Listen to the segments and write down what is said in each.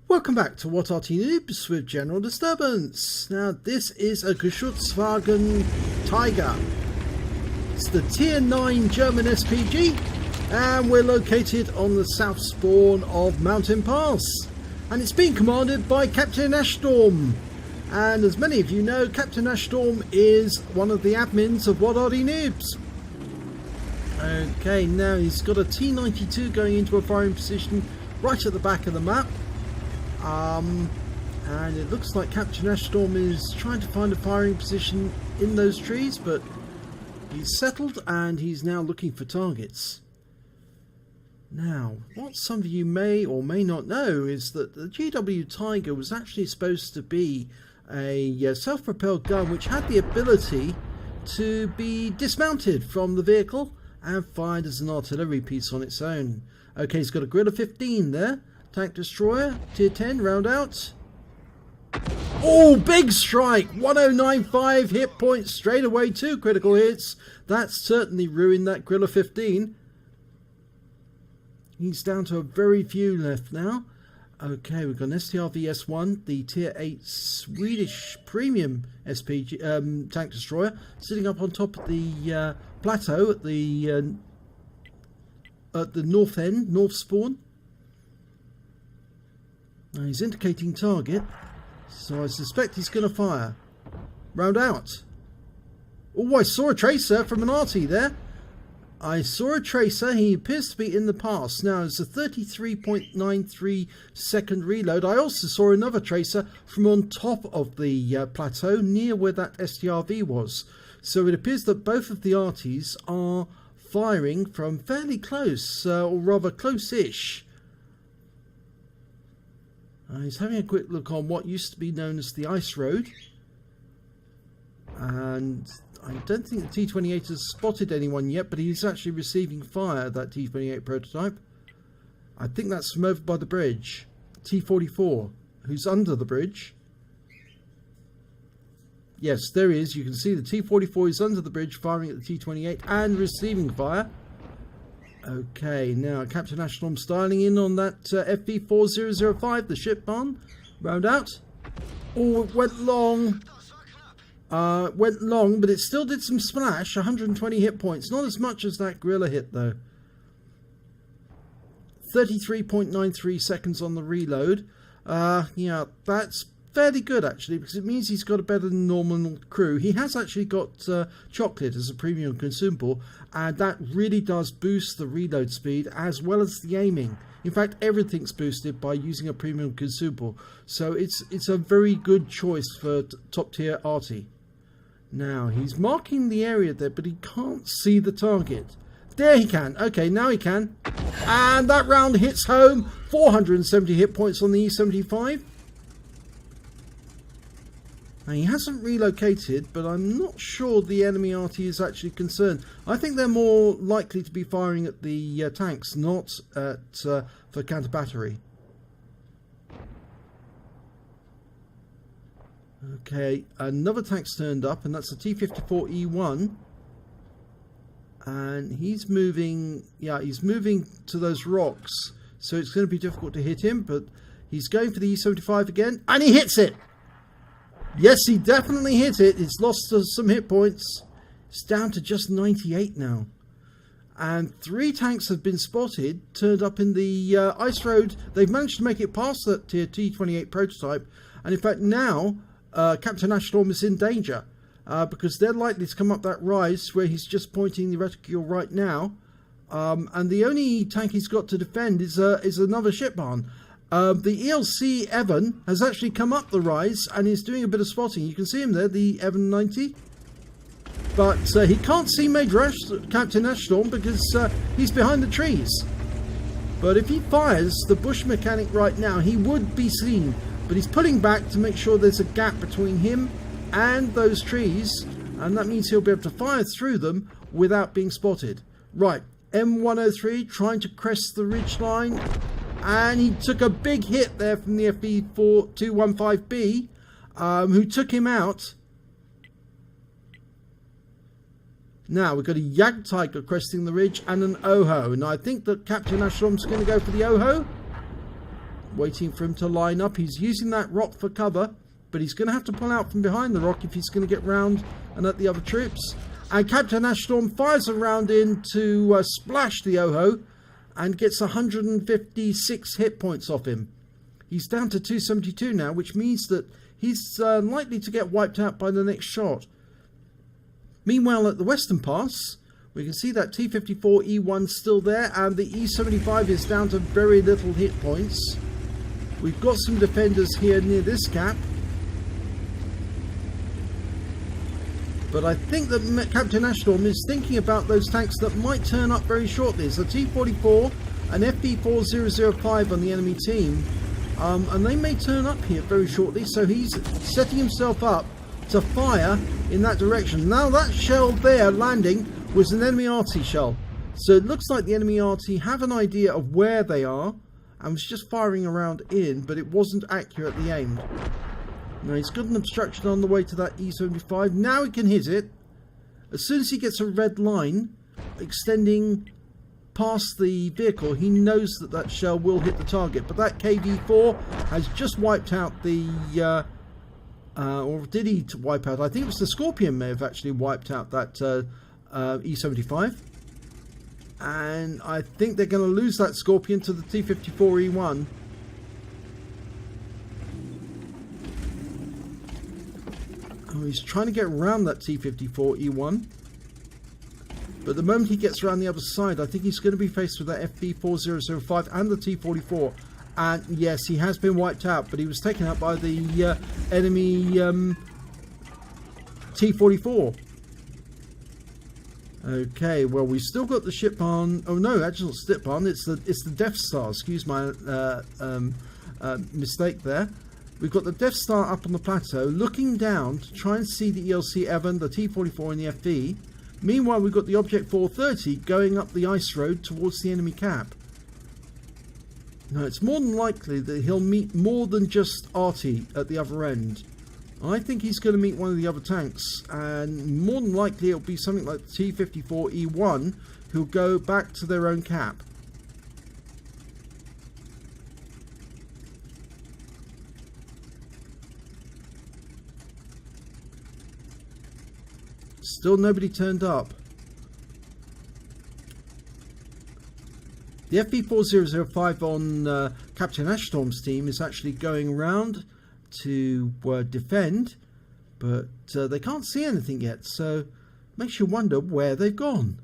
Welcome back to What Arty Noobs with General Disturbance. Now this is a Geschützwagen Tiger. It's the Tier 9 German SPG and we're located on the south spawn of Mountain Pass. And it's being commanded by Captain Ashstorm. And as many of you know, Captain Ashstorm is one of the admins of What Arty Noobs. Okay, now he's got a T-92 going into a firing position right at the back of the map. And it looks like Captain Ashstorm is trying to find a firing position in those trees, but he's settled and he's now looking for targets. Now, what some of you may or may not know is that the GW Tiger was actually supposed to be a self-propelled gun which had the ability to be dismounted from the vehicle and fired as an artillery piece on its own. Okay, he's got a Gorilla 15 there. Tank destroyer, tier 10, round out. Oh, big strike! 1095 hit points straight away, 2 critical hits. That certainly ruined that Gorilla 15. He's down to a very few left now. Okay, we've got an STR-VS1, the tier 8 Swedish premium SPG tank destroyer, sitting up on top of the plateau at the north end, north spawn. Now he's indicating target, so I suspect he's going to fire. Round out. Oh, I saw a tracer from an Arty there. I saw a tracer. He appears to be in the pass. Now it's a 33.93 second reload. I also saw another tracer from on top of the plateau near where that STRV was. So it appears that both of the Artys are firing from fairly close, or rather close-ish. He's having a quick look on what used to be known as the Ice Road. And I don't think the T-28 has spotted anyone yet, but he's actually receiving fire, that T-28 prototype. I think that's from over by the bridge. T-44, who's under the bridge. Yes, there he is. You can see the T-44 is under the bridge, firing at the T-28 and receiving fire. Okay, now Captain Ashstorm styling in on that FV4005, the ship barn. Round out. Oh, it went long. But it still did some splash. 120 hit points. Not as much as that Gorilla hit, though. 33.93 seconds on the reload. Yeah, that's fairly good, actually, because it means he's got a better than normal crew. He has actually got chocolate as a premium consumable, and that really does boost the reload speed as well as the aiming. In fact, everything's boosted by using a premium consumable, so it's a very good choice for top tier Arty. Now he's marking the area there, but he can't see the target. There he can. Okay, now he can, and that round hits home. 470 hit points on the E75. Now, he hasn't relocated, but I'm not sure the enemy Arty is actually concerned. I think they're more likely to be firing at the tanks, not at for counter battery. Okay, another tank's turned up, and that's the T-54E1. And he's moving, yeah, he's moving to those rocks, so it's going to be difficult to hit him, but he's going for the E75 again, and he hits it! Yes, he definitely hit it. It's lost some hit points. It's down to just 98 now. And 3 tanks have been spotted, turned up in the ice road. They've managed to make it past that tier T-28 prototype. And in fact now, Captain Ashstorm is in danger. Because they're likely to come up that rise where he's just pointing the reticule right now. And the only tank he's got to defend is another ship barn. The ELC Evan has actually come up the rise and is doing a bit of spotting. You can see him there, the Evan 90. But he can't see Major Captain Ashstorm because he's behind the trees. But if he fires the bush mechanic right now, he would be seen. But he's pulling back to make sure there's a gap between him and those trees. And that means he'll be able to fire through them without being spotted. Right, M103 trying to crest the ridge line. And he took a big hit there from the FV215B, who took him out. Now we've got a Jagdtiger cresting the ridge and an OHO. Now I think that Captain Ashstorm's going to go for the OHO. waiting for him to line up. He's using that rock for cover, but he's going to have to pull out from behind the rock if he's going to get round and at the other troops. And Captain Ashstorm fires a round in to splash the Oho and gets 156 hit points off him. He's down to 272 now, which means that he's likely to get wiped out by the next shot. Meanwhile, at the Western Pass, we can see that T-54E1 still there, and the E-75 is down to very little hit points. We've got some defenders here near this gap. But I think that Captain Ashstorm is thinking about those tanks that might turn up very shortly. It's a T-44 and FB4005 on the enemy team. And they may turn up here very shortly, so he's setting himself up to fire in that direction. Now that shell there landing was an enemy Arty shell. So it looks like the enemy Arty have an idea of where they are and was just firing around in, but it wasn't accurately aimed. Now he's got an obstruction on the way to that E-75. Now he can hit it. As soon as he gets a red line extending past the vehicle, he knows that that shell will hit the target. But that KV-4 has just wiped out the... or did he wipe out? I think it was the Scorpion may have actually wiped out that E-75. And I think they're going to lose that Scorpion to the T-54E1. Oh, he's trying to get around that T-54E1. But the moment he gets around the other side, I think he's going to be faced with that FB4005 and the T-44. And yes, he has been wiped out, but he was taken out by the enemy T-44. Okay, well, we've still got the ship on. Oh no, actually not ship on. It's the Death Star. Excuse my mistake there. We've got the Death Star up on the plateau, looking down to try and see the ELC Evan, the T-44 and the FV. Meanwhile, we've got the Object 430 going up the ice road towards the enemy cap. Now, it's more than likely that he'll meet more than just Arty at the other end. I think he's going to meet one of the other tanks, and more than likely it'll be something like the T-54E1 who'll go back to their own cap. Still nobody turned up. The FB4005 on Captain Ashstorm's team is actually going around to defend, but they can't see anything yet, so it makes you wonder where they've gone.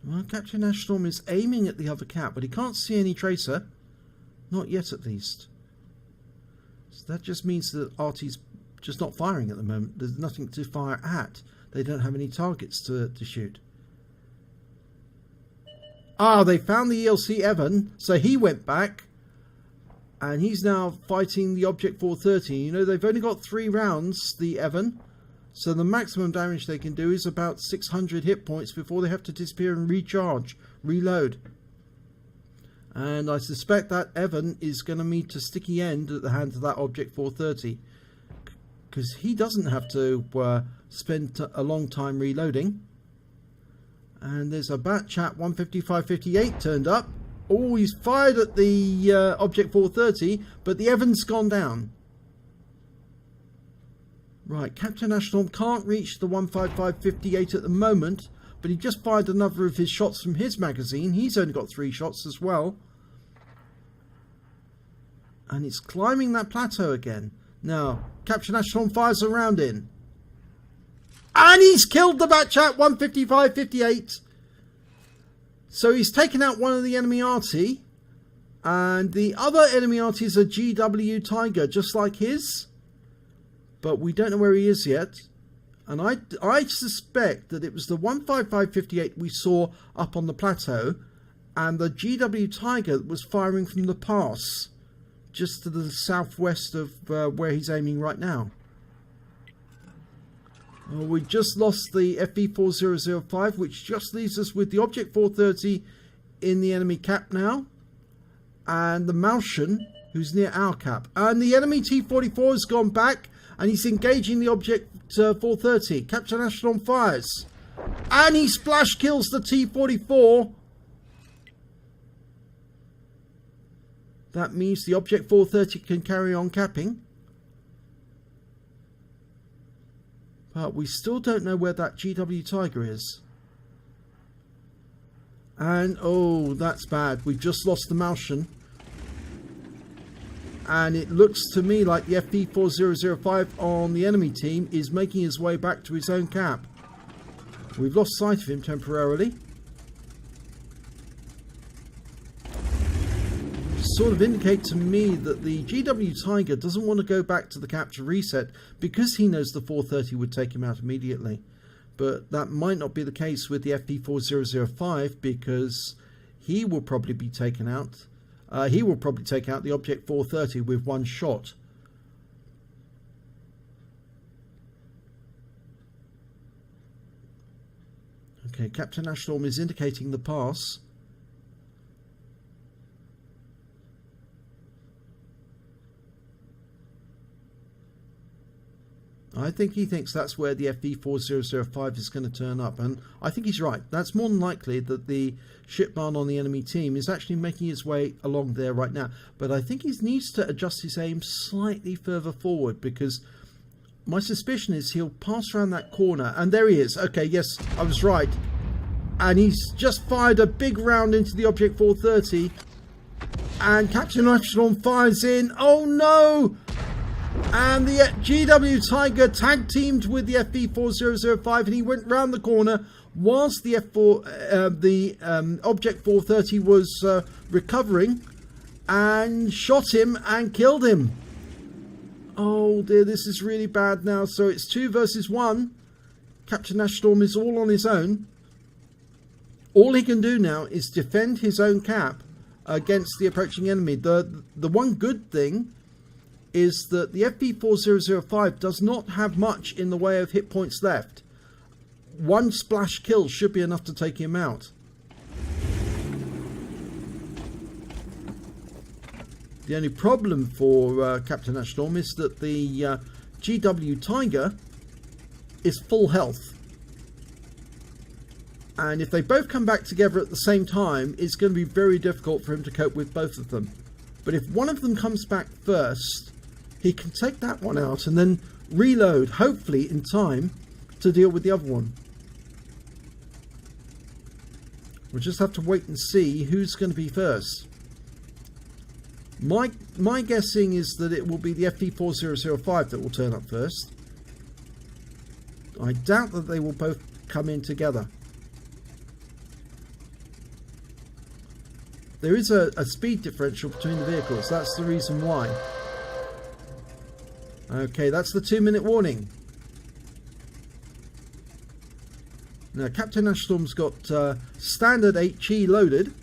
Well, Captain Ashstorm is aiming at the other cap, but he can't see any tracer. Not yet, at least. So that just means that Arty's just not firing at the moment. There's nothing to fire at. They don't have any targets to shoot. Ah, they found the ELC Evan, so he went back, and he's now fighting the Object 430. You know, they've only got 3 rounds, the Evan, so the maximum damage they can do is about 600 hit points before they have to disappear and recharge, reload. And I suspect that Evan is going to meet a sticky end at the hands of that Object 430, because he doesn't have to spend a long time reloading. And there's a Batchat 155-58 turned up. Oh, he's fired at the Object 430, but the Evan's gone down. Right, Captain Ashstorm can't reach the 155-58 at the moment, but he just fired another of his shots from his magazine. He's only got 3 shots as well. And it's climbing that plateau again. Now, Captain Ashstorm fires a round in. And he's killed the Batchat 155-58. So he's taken out one of the enemy Arty. And the other enemy Arty is a GW Tiger, just like his. But we don't know where he is yet. And I suspect that it was the 155-58 we saw up on the plateau. And the GW Tiger was firing from the pass, just to the southwest of where he's aiming right now. Well, we just lost the FB4005, which just leaves us with the Object 430 in the enemy cap now. And the Malshan, who's near our cap. And the enemy T-44 has gone back, and he's engaging the Object 430. Captain Ashstorm fires. And he splash kills the T-44. That means the Object 430 can carry on capping. But we still don't know where that GW Tiger is. And, oh, that's bad. We've just lost the Martian. And it looks to me like the FP4005 on the enemy team is making his way back to his own cap. We've lost sight of him temporarily. Sort of indicate to me that the GW Tiger doesn't want to go back to the cap to reset because he knows the 430 would take him out immediately. But that might not be the case with the FP4005 because he will probably be taken out. He will probably take out the Object 430 with one shot. Okay, Captain Ashstorm is indicating the pass. I think he thinks that's where the FP4005 is going to turn up, and I think he's right. That's more than likely that the shipman on the enemy team is actually making his way along there right now. But I think he needs to adjust his aim slightly further forward, because my suspicion is he'll pass around that corner, and there he is. Okay, yes, I was right. And he's just fired a big round into the Object 430, and Captain Ashstorm fires in. Oh no! And the GW Tiger tag teamed with the FP4005, and he went round the corner whilst the Object 430 was recovering, and shot him and killed him. Oh dear, this is really bad now. So it's 2 versus 1. Captain Ashstorm is all on his own. All he can do now is defend his own cap against the approaching enemy. The one good thing is that the FP4005 does not have much in the way of hit points left. One splash kill should be enough to take him out. The only problem for Captain Ashstorm is that the GW Tiger is full health. And if they both come back together at the same time, it's going to be very difficult for him to cope with both of them. But if one of them comes back first, he can take that one out and then reload, hopefully in time, to deal with the other one. We'll just have to wait and see who's going to be first. My guessing is that it will be the FP4005 that will turn up first. I doubt that they will both come in together. There is a speed differential between the vehicles. That's the reason why. Okay, that's the 2-minute warning. Now, Captain Ashstorm's got standard HE loaded.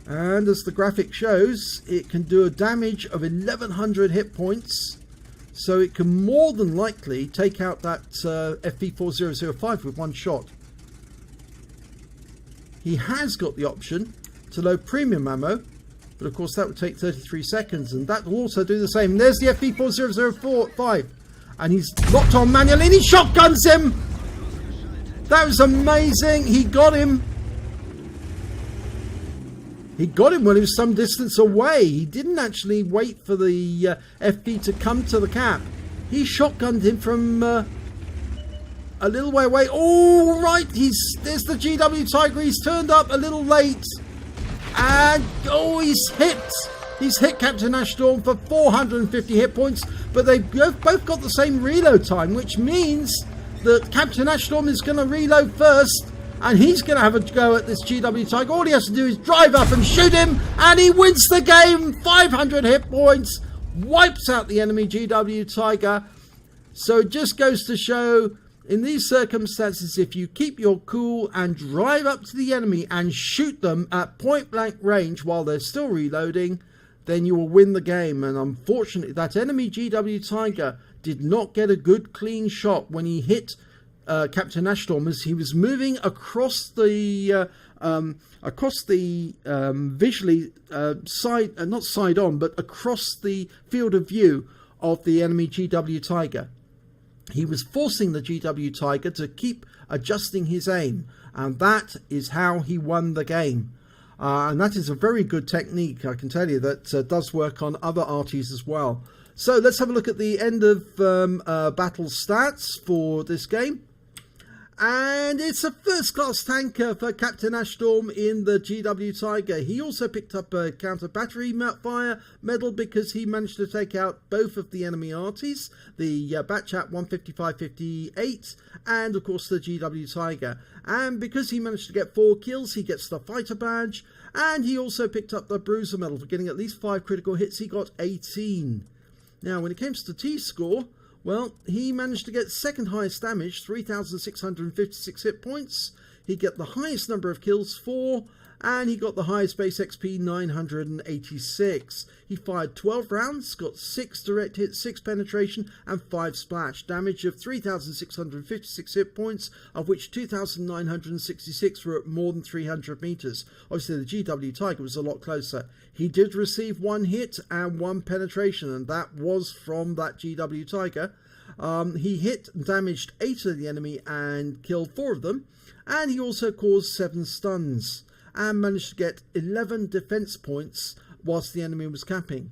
And as the graphic shows, it can do a damage of 1100 hit points. So it can more than likely take out that FP4005 with one shot. He has got the option to load premium ammo. But of course that would take 33 seconds, and that will also do the same. And there's the FP4005, and he's locked on manually, and he shotguns him. That was amazing. He got him. He got him when he was some distance away. He didn't actually wait for the FP to come to the cap. He shotgunned him from a little way away. Oh, right. There's the GW Tiger. He's turned up a little late. And, oh, he's hit Captain Ashstorm for 450 hit points, but they've both got the same reload time, which means that Captain Ashstorm is going to reload first, and he's going to have a go at this GW Tiger. All he has to do is drive up and shoot him, and he wins the game. 500 hit points, wipes out the enemy GW Tiger. So it just goes to show, in these circumstances, if you keep your cool and drive up to the enemy and shoot them at point blank range while they're still reloading, then you will win the game. And unfortunately, that enemy GW Tiger did not get a good clean shot when he hit Captain Ashstorm as he was moving across the visually not side on, but across the field of view of the enemy GW Tiger. He was forcing the GW Tiger to keep adjusting his aim, and that is how he won the game. And that is a very good technique, I can tell you, that does work on other Arties as well. So let's have a look at the end of battle stats for this game. And it's a first-class tanker for Captain Ashstorm in the GW Tiger. He also picked up a counter-battery fire medal because he managed to take out both of the enemy Arties, the Batchat 155-58 and, of course, the GW Tiger. And because he managed to get 4 kills, he gets the fighter badge. And he also picked up the Bruiser medal for getting at least 5 critical hits. He got 18. Now, when it comes to T-score, well, he managed to get second highest damage, 3,656 hit points. He got the highest number of kills, 4, and he got the highest base XP, 986. He fired 12 rounds, got 6 direct hits, 6 penetration, and 5 splash. Damage of 3,656 hit points, of which 2,966 were at more than 300 meters. Obviously, the GW Tiger was a lot closer. He did receive 1 hit and 1 penetration, and that was from that GW Tiger. He hit and damaged 8 of the enemy and killed 4 of them, and he also caused 7 stuns and managed to get 11 defense points whilst the enemy was capping.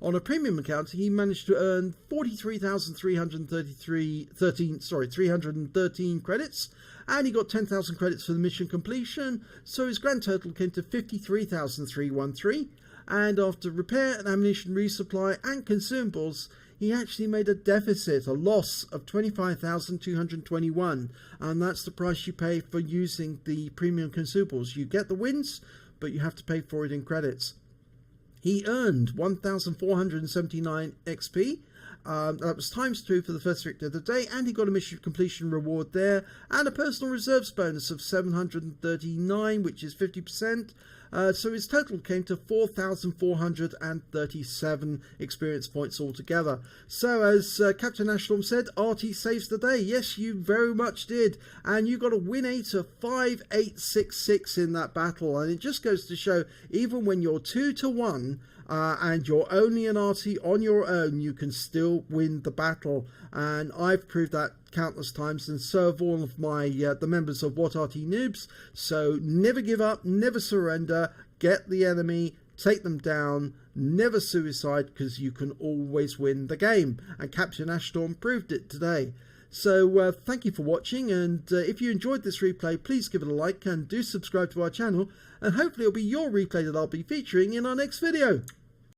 On a premium account, he managed to earn 313 credits, and he got 10,000 credits for the mission completion, so his grand total came to 53,313, and after repair and ammunition resupply and consumables, he actually made a deficit, a loss of 25,221, and that's the price you pay for using the premium consumables. You get the wins, but you have to pay for it in credits. He earned 1,479 XP. That was ×2 for the first victory of the day, and he got a mission completion reward there, and a personal reserves bonus of 739, which is 50%. So his total came to 4,437 experience points altogether. So as Captain Ashstorm said, Arty saves the day. Yes, you very much did. And you got a win rate of 5,866 in that battle. And it just goes to show, even when you're 2-1, and you're only an Arty on your own, you can still win the battle. And I've proved that countless times, and so have all of my the members of What Arty Noobs. So never give up, never surrender, get the enemy, take them down, never suicide, because you can always win the game. And Captain Ashstorm proved it today. So thank you for watching, and if you enjoyed this replay, please give it a like and do subscribe to our channel, and hopefully it'll be your replay that I'll be featuring in our next video.